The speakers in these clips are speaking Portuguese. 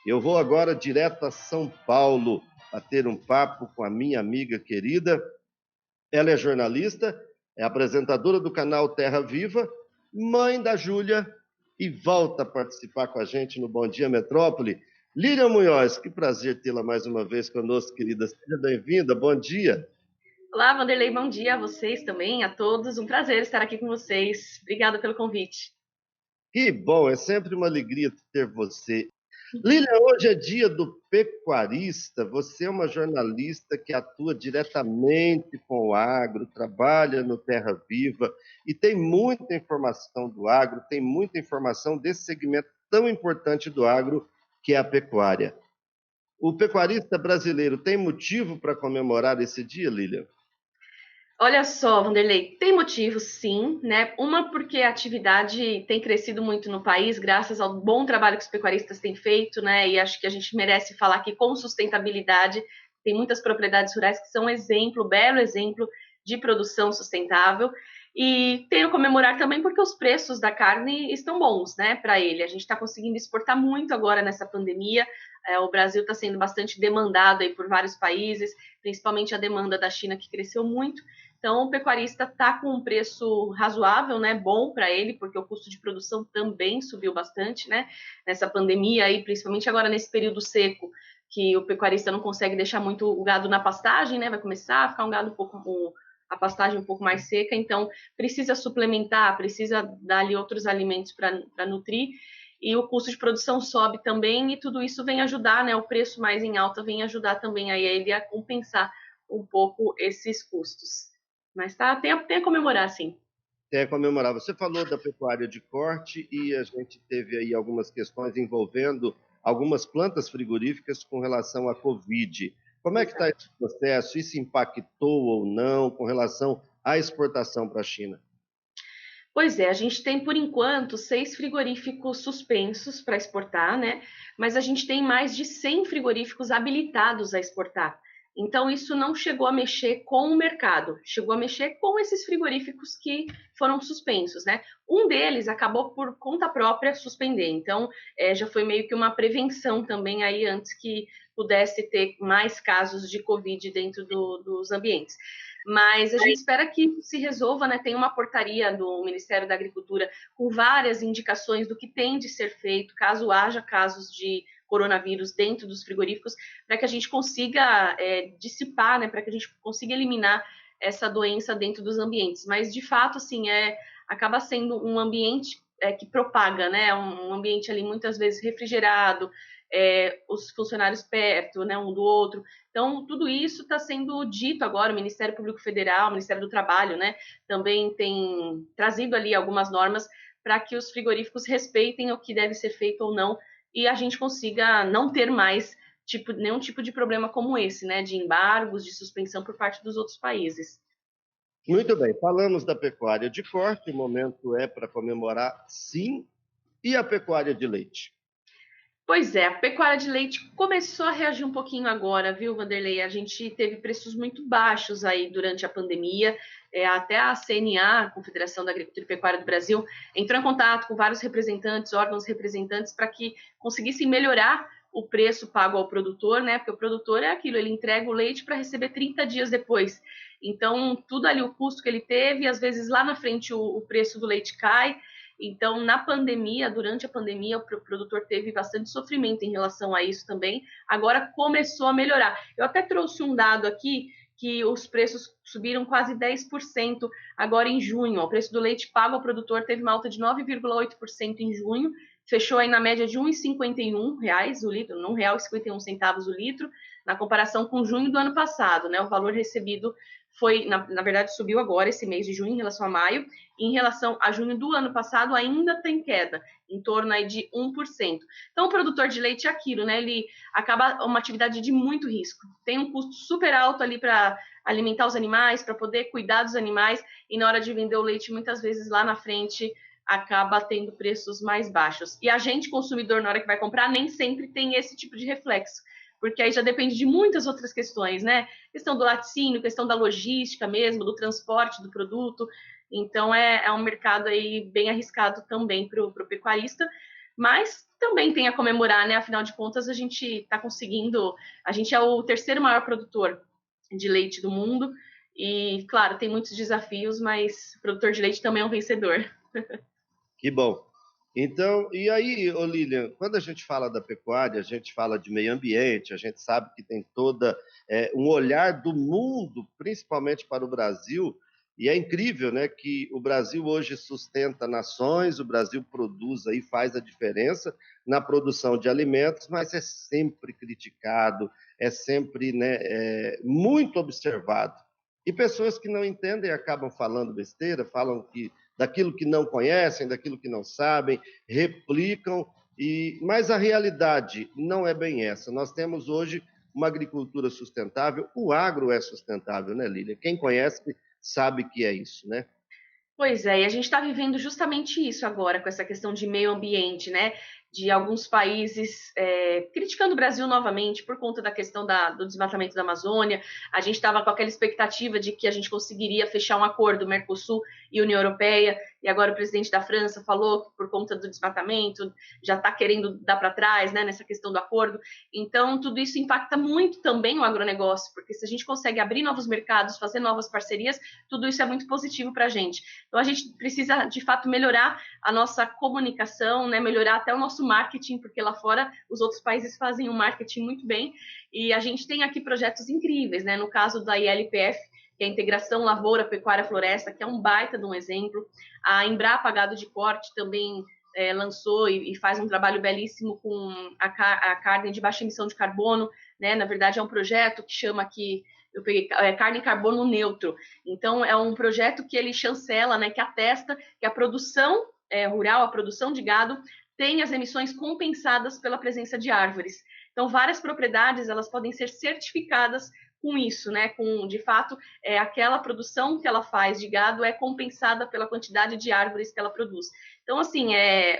Eu vou agora direto a São Paulo bater um papo com a minha amiga querida. Ela é jornalista, é apresentadora do canal Terra Viva, mãe da Júlia e volta a participar com a gente no Bom Dia Metrópole. Lília Munhoz, que prazer tê-la mais uma vez conosco, querida. Seja bem-vinda, bom dia. Olá, Vanderlei, bom dia a vocês também, a todos. Um prazer estar aqui com vocês. Obrigada pelo convite. Que bom, é sempre uma alegria ter você. Lília, hoje é dia do pecuarista. Você é uma jornalista que atua diretamente com o agro, trabalha no Terra Viva e tem muita informação do agro, tem muita informação desse segmento tão importante do agro, que é a pecuária. O pecuarista brasileiro tem motivo para comemorar esse dia, Lília? Olha só, Vanderlei, tem motivo sim, né? Uma, porque a atividade tem crescido muito no país, graças ao bom trabalho que os pecuaristas têm feito, né? E acho que a gente merece falar que com sustentabilidade tem muitas propriedades rurais que são um exemplo, belo exemplo de produção sustentável. E tenho comemorar também porque os preços da carne estão bons, né, para ele. A gente está conseguindo exportar muito agora nessa pandemia. O Brasil está sendo bastante demandado aí por vários países, principalmente a demanda da China, que cresceu muito. Então, o pecuarista está com um preço razoável, né, bom para ele, porque o custo de produção também subiu bastante, né, nessa pandemia aí, principalmente agora nesse período seco, que o pecuarista não consegue deixar muito o gado na pastagem, né, vai começar a ficar um gado um pouco com a pastagem um pouco mais seca, então precisa suplementar, precisa dar ali outros alimentos para nutrir, e o custo de produção sobe também, e tudo isso vem ajudar, né, o preço mais em alta vem ajudar também aí ele a compensar um pouco esses custos. Mas tem a comemorar, sim. É comemorar. Você falou da pecuária de corte e a gente teve aí algumas questões envolvendo algumas plantas frigoríficas com relação à Covid. Como é que está Exato. esse processo? Isso impactou ou não com relação à exportação para a China? Pois é, a gente tem, por enquanto, 6 frigoríficos suspensos para exportar, né? Mas a gente tem mais de 100 frigoríficos habilitados a exportar. Então, isso não chegou a mexer com o mercado, chegou a mexer com esses frigoríficos que foram suspensos, né? Um deles acabou por conta própria suspender. Então, já foi meio que uma prevenção também aí antes que pudesse ter mais casos de Covid dentro dos ambientes. Mas a gente espera que se resolva, né? Tem uma portaria do Ministério da Agricultura com várias indicações do que tem de ser feito, caso haja casos de coronavírus dentro dos frigoríficos, para que a gente consiga dissipar, né? Para que a gente consiga eliminar essa doença dentro dos ambientes. Mas, de fato, assim, acaba sendo um ambiente que propaga, né? Um ambiente ali muitas vezes refrigerado, os funcionários perto, né, um do outro. Então, tudo isso está sendo dito agora, o Ministério Público Federal, o Ministério do Trabalho, né, também tem trazido ali algumas normas para que os frigoríficos respeitem o que deve ser feito ou não e a gente consiga não ter mais nenhum tipo de problema como esse, né, de embargos, de suspensão por parte dos outros países. Muito bem, falamos da pecuária de corte, o momento é para comemorar, sim, e a pecuária de leite. Pois é, a pecuária de leite começou a reagir um pouquinho agora, viu, Vanderlei? A gente teve preços muito baixos aí durante a pandemia. Até a CNA, a Confederação da Agricultura e Pecuária do Brasil, entrou em contato com vários representantes, órgãos representantes, para que conseguissem melhorar o preço pago ao produtor, né? Porque o produtor é aquilo, ele entrega o leite para receber 30 dias depois. Então, tudo ali, o custo que ele teve, às vezes lá na frente o preço do leite cai. Então, na pandemia, durante a pandemia, o produtor teve bastante sofrimento em relação a isso também. Agora começou a melhorar. Eu até trouxe um dado aqui que os preços subiram quase 10% agora em junho. O preço do leite pago ao produtor teve uma alta de 9,8% em junho, fechou aí na média de R$ 1,51 o litro, R$ 1,51 o litro, na comparação com junho do ano passado, né? O valor recebido foi, na verdade, subiu agora esse mês de junho em relação a maio, em relação a junho do ano passado ainda tem queda, em torno aí de 1%. Então, o produtor de leite é aquilo, né? Ele acaba uma atividade de muito risco. Tem um custo super alto ali para alimentar os animais, para poder cuidar dos animais, e na hora de vender o leite, muitas vezes lá na frente acaba tendo preços mais baixos. E a gente, consumidor, na hora que vai comprar, nem sempre tem esse tipo de reflexo, porque aí já depende de muitas outras questões, né? Questão do laticínio, questão da logística mesmo, do transporte do produto. Então, é um mercado aí bem arriscado também para o pecuarista, mas também tem a comemorar, né? Afinal de contas, a gente está conseguindo, a gente é o terceiro maior produtor de leite do mundo, e, claro, tem muitos desafios, mas o produtor de leite também é um vencedor. Que bom. Então, e aí, ô Lilian, quando a gente fala da pecuária, a gente fala de meio ambiente, a gente sabe que tem toda um olhar do mundo, principalmente para o Brasil, e é incrível, né, que o Brasil hoje sustenta nações, o Brasil produz aí, faz a diferença na produção de alimentos, mas é sempre criticado, é sempre, né, muito observado. E pessoas que não entendem acabam falando besteira, falam que daquilo que não conhecem, daquilo que não sabem, replicam, mas a realidade não é bem essa. Nós temos hoje uma agricultura sustentável, o agro é sustentável, né, Lília? Quem conhece sabe que é isso, né? Pois é, e a gente está vivendo justamente isso agora, com essa questão de meio ambiente, né? De alguns países criticando o Brasil novamente por conta da questão do desmatamento da Amazônia. A gente estava com aquela expectativa de que a gente conseguiria fechar um acordo Mercosul e União Europeia, e agora o presidente da França falou que por conta do desmatamento já está querendo dar para trás, né, nessa questão do acordo. Então, tudo isso impacta muito também o agronegócio, porque se a gente consegue abrir novos mercados, fazer novas parcerias, tudo isso é muito positivo para a gente. Então, a gente precisa, de fato, melhorar a nossa comunicação, né, melhorar até o nosso marketing, porque lá fora os outros países fazem o marketing muito bem, e a gente tem aqui projetos incríveis, né, no caso da ILPF, que é a Integração Lavoura, Pecuária, Floresta, que é um baita de um exemplo. A Embrapa Gado de Corte também lançou e faz um trabalho belíssimo com a carne de baixa emissão de carbono, né? Na verdade, é um projeto que chama aqui, eu peguei, carne e carbono neutro. Então, é um projeto que ele chancela, né, que atesta que a produção rural, a produção de gado, tem as emissões compensadas pela presença de árvores. Então, várias propriedades elas podem ser certificadas com isso, né? Com, de fato, aquela produção que ela faz de gado é compensada pela quantidade de árvores que ela produz. Então, assim,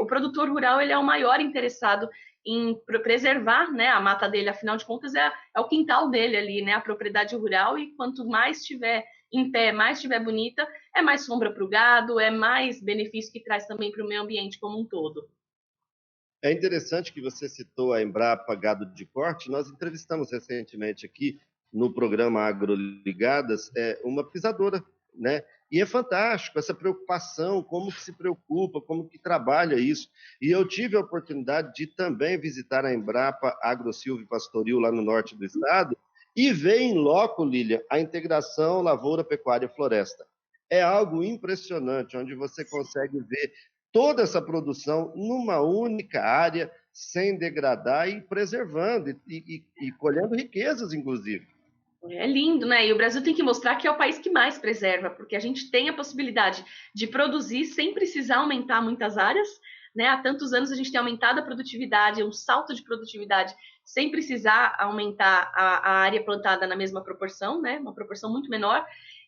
o produtor rural ele é o maior interessado em preservar, né, a mata dele, afinal de contas, é o quintal dele ali, né? A propriedade rural, e quanto mais estiver em pé, mais estiver bonita, é mais sombra para o gado, é mais benefício que traz também para o meio ambiente como um todo. É interessante que você citou a Embrapa Gado de Corte. Nós entrevistamos recentemente aqui no programa Agroligadas uma pisadora, né? E é fantástico essa preocupação, como que se preocupa, como que trabalha isso. E eu tive a oportunidade de também visitar a Embrapa Agrosilvio Pastoril lá no norte do estado e ver em loco, Lília, a integração lavoura, pecuária e floresta. É algo impressionante, onde você consegue ver toda essa produção numa única área, sem degradar e preservando e colhendo riquezas, inclusive. É lindo, né? E o Brasil tem que mostrar que é o país que mais preserva, porque a gente tem a possibilidade de produzir sem precisar aumentar muitas áreas, né? Há tantos anos a gente tem aumentado a produtividade, um salto de produtividade, sem precisar aumentar a área plantada na mesma proporção, né? Uma proporção muito menor.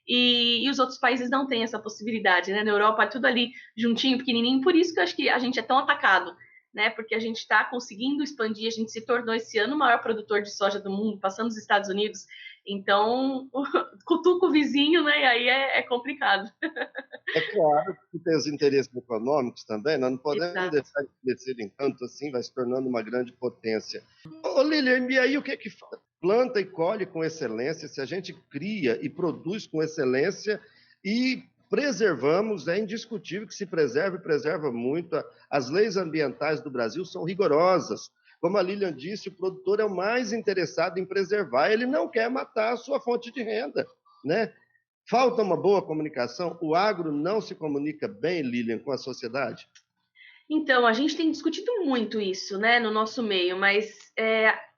E os outros países não têm essa possibilidade, né? Na Europa é tudo ali juntinho, pequenininho, por isso que eu acho que a gente é tão atacado, né? Porque a gente está conseguindo expandir, a gente se tornou esse ano o maior produtor de soja do mundo, passando os Estados Unidos. Então, cutuca o vizinho, né? E aí é complicado. É claro que tem os interesses econômicos também, nós não podemos Exato. deixar de crescer em tanto assim, vai se tornando uma grande potência. Ô, Lilian, e aí o que planta e colhe com excelência, se a gente cria e produz com excelência e preservamos, é indiscutível que se preserva e preserva muito. As leis ambientais do Brasil são rigorosas. Como a Lilian disse, o produtor é o mais interessado em preservar, ele não quer matar a sua fonte de renda, né? Falta uma boa comunicação, o agro não se comunica bem, Lilian, com a sociedade? Então, a gente tem discutido muito isso, né, no nosso meio, mas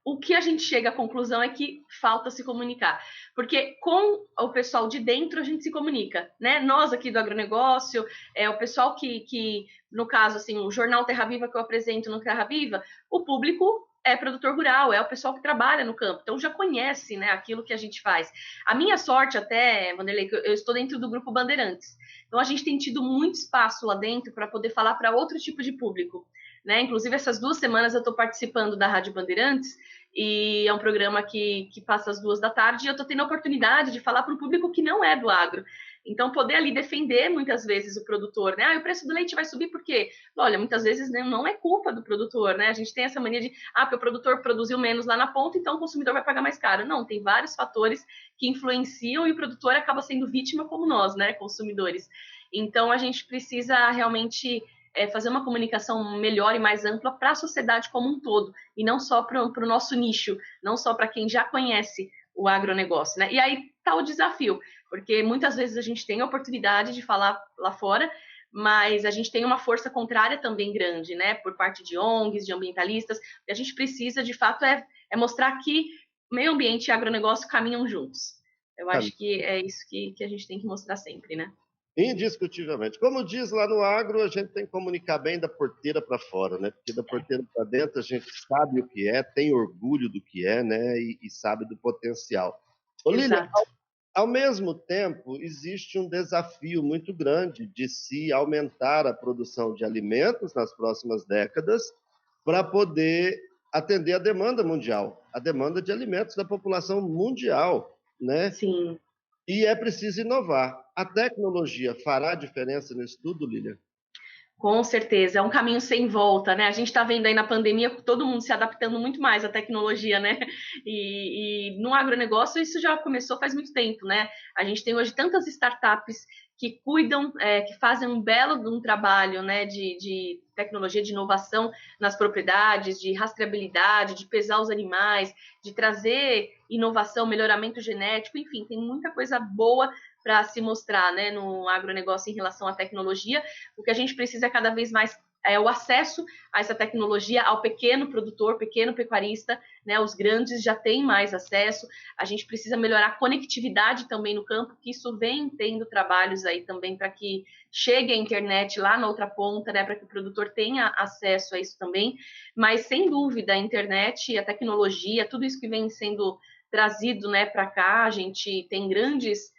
o que a gente chega à conclusão é que falta se comunicar. Porque com o pessoal de dentro a gente se comunica, né? Nós aqui do agronegócio, o pessoal que, no caso, assim, o jornal Terra Viva que eu apresento no Terra Viva, o público é produtor rural, é o pessoal que trabalha no campo, então já conhece, né, aquilo que a gente faz. A minha sorte até, Vanderlei, que eu estou dentro do Grupo Bandeirantes, então a gente tem tido muito espaço lá dentro para poder falar para outro tipo de público, né? Inclusive essas 2 semanas eu estou participando da Rádio Bandeirantes e é um programa que passa às 2 da tarde e eu estou tendo a oportunidade de falar para um público que não é do agro. Então, poder ali defender muitas vezes o produtor, né? O preço do leite vai subir por quê? Olha, muitas vezes, né, não é culpa do produtor, né? A gente tem essa mania de, porque o produtor produziu menos lá na ponta, então o consumidor vai pagar mais caro. Não, tem vários fatores que influenciam e o produtor acaba sendo vítima como nós, né, consumidores. Então, a gente precisa realmente fazer uma comunicação melhor e mais ampla para a sociedade como um todo, e não só para o nosso nicho, não só para quem já conhece o agronegócio, né? E aí está o desafio, porque muitas vezes a gente tem a oportunidade de falar lá fora, mas a gente tem uma força contrária também grande, né? Por parte de ONGs, de ambientalistas, e a gente precisa, de fato, mostrar que meio ambiente e agronegócio caminham juntos. Eu acho que é isso que a gente tem que mostrar sempre, né? Indiscutivelmente. Como diz lá no agro, a gente tem que comunicar bem da porteira para fora, né? Porque da porteira para dentro a gente sabe o que é, tem orgulho do que é, né? E sabe do potencial. Lília, ao mesmo tempo, existe um desafio muito grande de se aumentar a produção de alimentos nas próximas décadas para poder atender a demanda mundial, a demanda de alimentos da população mundial, né? Sim. E é preciso inovar. A tecnologia fará diferença nisso tudo, Lília? Com certeza, é um caminho sem volta, né? A gente está vendo aí na pandemia todo mundo se adaptando muito mais à tecnologia, né? E no agronegócio isso já começou faz muito tempo, né? A gente tem hoje tantas startups que cuidam, que fazem um belo trabalho, né? De tecnologia, de inovação nas propriedades, de rastreabilidade, de pesar os animais, de trazer inovação, melhoramento genético, enfim, tem muita coisa boa para se mostrar, né, no agronegócio em relação à tecnologia. O que a gente precisa é cada vez mais o acesso a essa tecnologia ao pequeno produtor, pequeno pecuarista, né? Os grandes já têm mais acesso. A gente precisa melhorar a conectividade também no campo, que isso vem tendo trabalhos aí também para que chegue a internet lá na outra ponta, né? Para que o produtor tenha acesso a isso também. Mas sem dúvida, a internet, a tecnologia, tudo isso que vem sendo trazido, né, para cá, a gente tem grandes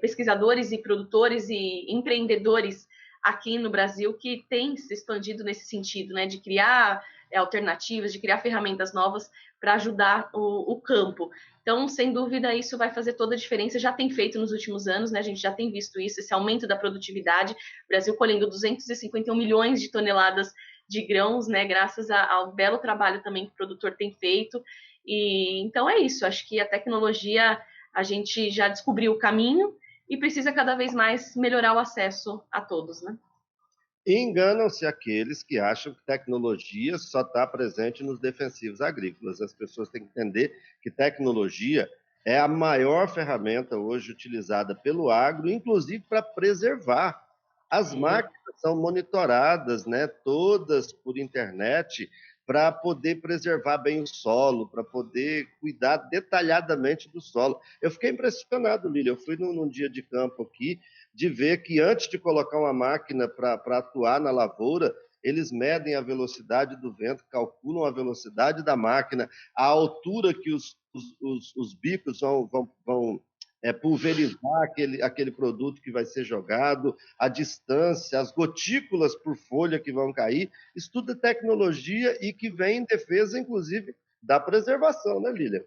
pesquisadores e produtores e empreendedores aqui no Brasil que têm se expandido nesse sentido, né, de criar alternativas, de criar ferramentas novas para ajudar o campo. Então, sem dúvida, isso vai fazer toda a diferença. Já tem feito nos últimos anos, né? A gente já tem visto isso, esse aumento da produtividade. O Brasil colhendo 251 milhões de toneladas de grãos, né? Graças ao belo trabalho também que o produtor tem feito. E então é isso. Acho que a tecnologia, a gente já descobriu o caminho e precisa cada vez mais melhorar o acesso a todos, né? E enganam-se aqueles que acham que tecnologia só está presente nos defensivos agrícolas. As pessoas têm que entender que tecnologia é a maior ferramenta hoje utilizada pelo agro, inclusive para preservar. As máquinas são monitoradas, né, todas por internet, para poder preservar bem o solo, para poder cuidar detalhadamente do solo. Eu fiquei impressionado, Lília. Eu fui num dia de campo aqui, de ver que antes de colocar uma máquina para atuar na lavoura, eles medem a velocidade do vento, calculam a velocidade da máquina, a altura que os bicos vão pulverizar aquele produto que vai ser jogado, a distância, as gotículas por folha que vão cair. Isso tudo é tecnologia e que vem em defesa, inclusive, da preservação, né, Lília?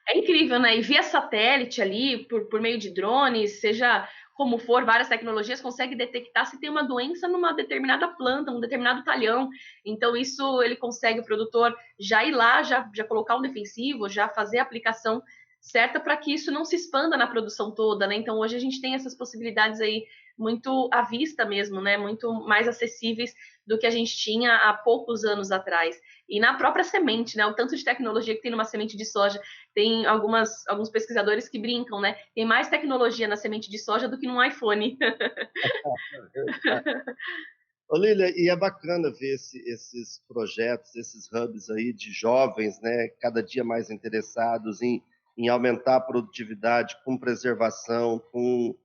É incrível, né? E via satélite ali, por meio de drones, seja como for, várias tecnologias, consegue detectar se tem uma doença numa determinada planta, num determinado talhão. Então, isso ele consegue, o produtor, já ir lá, já colocar um defensivo, já fazer a aplicação certa para que isso não se expanda na produção toda, né? Então, hoje a gente tem essas possibilidades aí muito à vista mesmo, né? Muito mais acessíveis do que a gente tinha há poucos anos atrás. E na própria semente, né? O tanto de tecnologia que tem numa semente de soja. Tem alguns pesquisadores que brincam, né? Tem mais tecnologia na semente de soja do que num iPhone. Ô, Lília, e é bacana ver esses projetos, esses hubs aí de jovens, né, cada dia mais interessados em aumentar a produtividade com preservação, com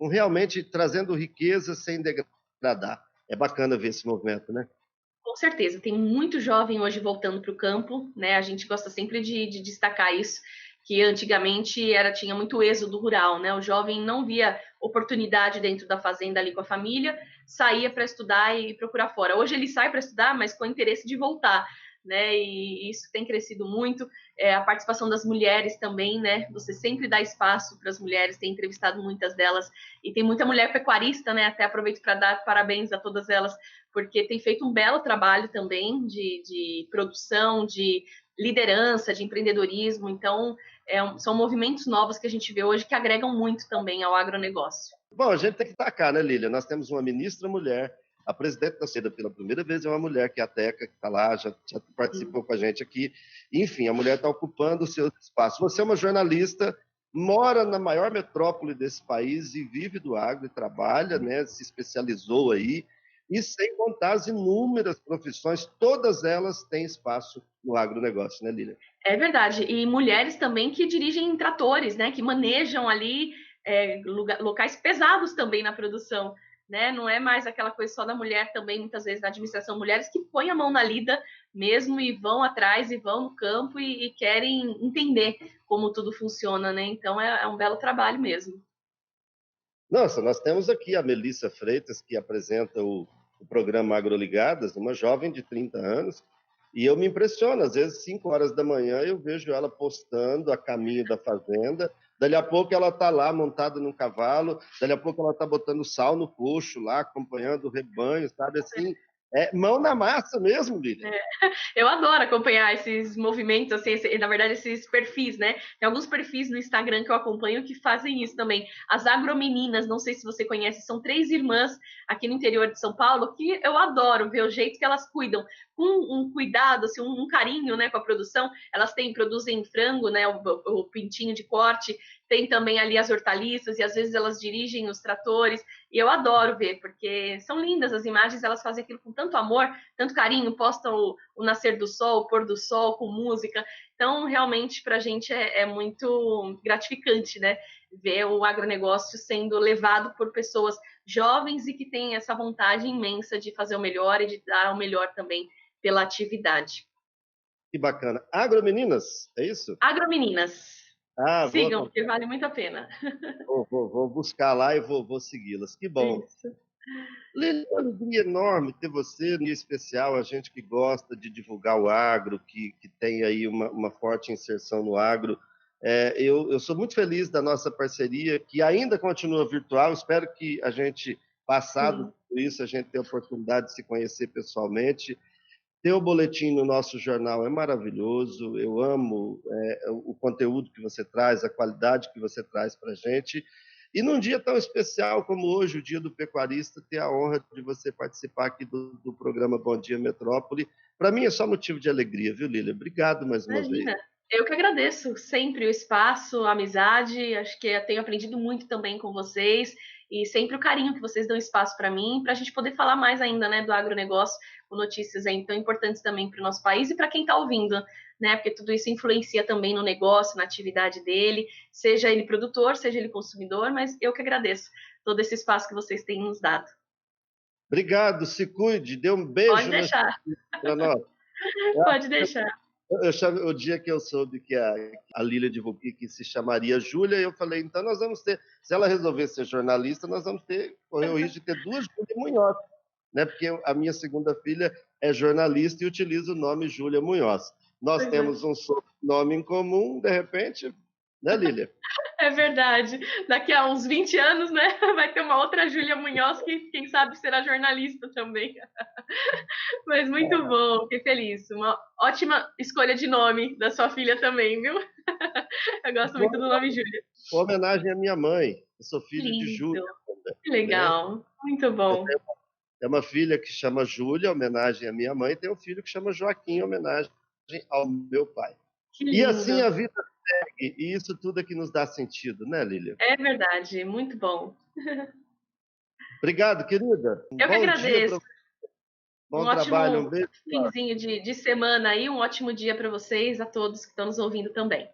realmente trazendo riqueza sem degradar. É bacana ver esse movimento, né? Com certeza, tem muito jovem hoje voltando para o campo, né? A gente gosta sempre de destacar isso, que antigamente tinha muito êxodo rural, né? O jovem não via oportunidade dentro da fazenda ali com a família, saía para estudar e procurar fora. Hoje ele sai para estudar, mas com o interesse de voltar, né? E isso tem crescido muito. A participação das mulheres também, né? Você sempre dá espaço para as mulheres, tem entrevistado muitas delas, e tem muita mulher pecuarista, né? Até aproveito para dar parabéns a todas elas, porque tem feito um belo trabalho também de produção, de liderança, de empreendedorismo. Então, são movimentos novos que a gente vê hoje que agregam muito também ao agronegócio. Bom, a gente tem que destacar, né, Lília? Nós temos uma ministra mulher, a presidente da SEDA pela primeira vez é uma mulher, que é a Teca, que está lá, já participou com a gente aqui. Enfim, a mulher está ocupando o seu espaço. Você é uma jornalista, mora na maior metrópole desse país e vive do agro e trabalha, né, se especializou aí, e sem contar as inúmeras profissões, todas elas têm espaço no agronegócio, né, Lília? É verdade. E mulheres também que dirigem tratores, né, que manejam ali locais pesados também na produção, né? Não é mais aquela coisa só da mulher também, muitas vezes na administração, mulheres que põem a mão na lida mesmo e vão atrás e vão no campo e querem entender como tudo funciona, né? Então é um belo trabalho mesmo. Nossa, nós temos aqui a Melissa Freitas, que apresenta o programa Agroligadas, uma jovem de 30 anos, e eu me impressiono, às vezes, 5 horas da manhã, eu vejo ela postando a caminho da fazenda, dali a pouco ela está lá montada num cavalo, dali a pouco ela está botando sal no coxo lá, acompanhando o rebanho, sabe assim? É mão na massa mesmo, Lívia. Eu adoro acompanhar esses movimentos, assim, na verdade, esses perfis, né? Tem alguns perfis no Instagram que eu acompanho que fazem isso também. As agromeninas, não sei se você conhece, são 3 irmãs aqui no interior de São Paulo que eu adoro ver o jeito que elas cuidam, com um cuidado, assim, um carinho, né, com a produção. Elas produzem frango, né, o pintinho de corte, tem também ali as hortaliças e às vezes elas dirigem os tratores. E eu adoro ver, porque são lindas as imagens, elas fazem aquilo com tanto amor, tanto carinho, postam o nascer do sol, o pôr do sol, com música. Então, realmente, para a gente é muito gratificante, né? Ver o agronegócio sendo levado por pessoas jovens e que têm essa vontade imensa de fazer o melhor e de dar o melhor também pela atividade. Que bacana. Agromeninas, é isso? Agromeninas. Ah, Sigam, porque vale muito a pena. vou buscar lá e vou segui-las. Que bom. Isso. Lili, é uma alegria enorme ter você, em especial a gente que gosta de divulgar o agro, que tem aí uma forte inserção no agro. Eu sou muito feliz da nossa parceria, que ainda continua virtual. Espero que a gente, passado tudo isso, a gente tenha a oportunidade de se conhecer pessoalmente. Ter o boletim no nosso jornal é maravilhoso. Eu amo o conteúdo que você traz, a qualidade que você traz para a gente. E num dia tão especial como hoje, o Dia do Pecuarista, ter a honra de você participar aqui do programa Bom Dia Metrópole. Para mim é só motivo de alegria, viu, Lília? Obrigado mais uma vez. Eu que agradeço sempre o espaço, a amizade. Acho que eu tenho aprendido muito também com vocês e sempre o carinho que vocês dão espaço para mim, para a gente poder falar mais ainda, né, do agronegócio, com notícias aí tão importantes também para o nosso país e para quem está ouvindo, né? Porque tudo isso influencia também no negócio, na atividade dele, seja ele produtor, seja ele consumidor. Mas eu que agradeço todo esse espaço que vocês têm nos dado. Obrigado, se cuide, dê um beijo. Pode deixar. Para nós. Pode deixar. O dia que eu soube que a Lília divulgou que se chamaria Júlia, eu falei, então nós vamos ter, se ela resolver ser jornalista, nós vamos correr o risco de ter 2 Júlia Munhoz, né? Porque a minha segunda filha é jornalista e utiliza o nome Júlia Munhoz. Nós temos um nome em comum, de repente, né, Lília? É verdade. Daqui a uns 20 anos, né, vai ter uma outra Júlia Munhoz que, quem sabe, será jornalista também. Mas muito bom, fiquei feliz. Uma ótima escolha de nome da sua filha também, viu? Eu gosto muito do nome Júlia. Homenagem à minha mãe. Eu sou filho de Júlia. Que legal, né? Muito bom. É uma filha que chama Júlia, homenagem à minha mãe, e tem um filho que chama Joaquim, homenagem ao meu pai. E assim a vida segue, e isso tudo é que nos dá sentido, né, Lília? É verdade, muito bom. Obrigado, querida. Eu que agradeço. Bom trabalho, um beijo. Finzinho de semana aí, um ótimo dia para vocês, a todos que estão nos ouvindo também.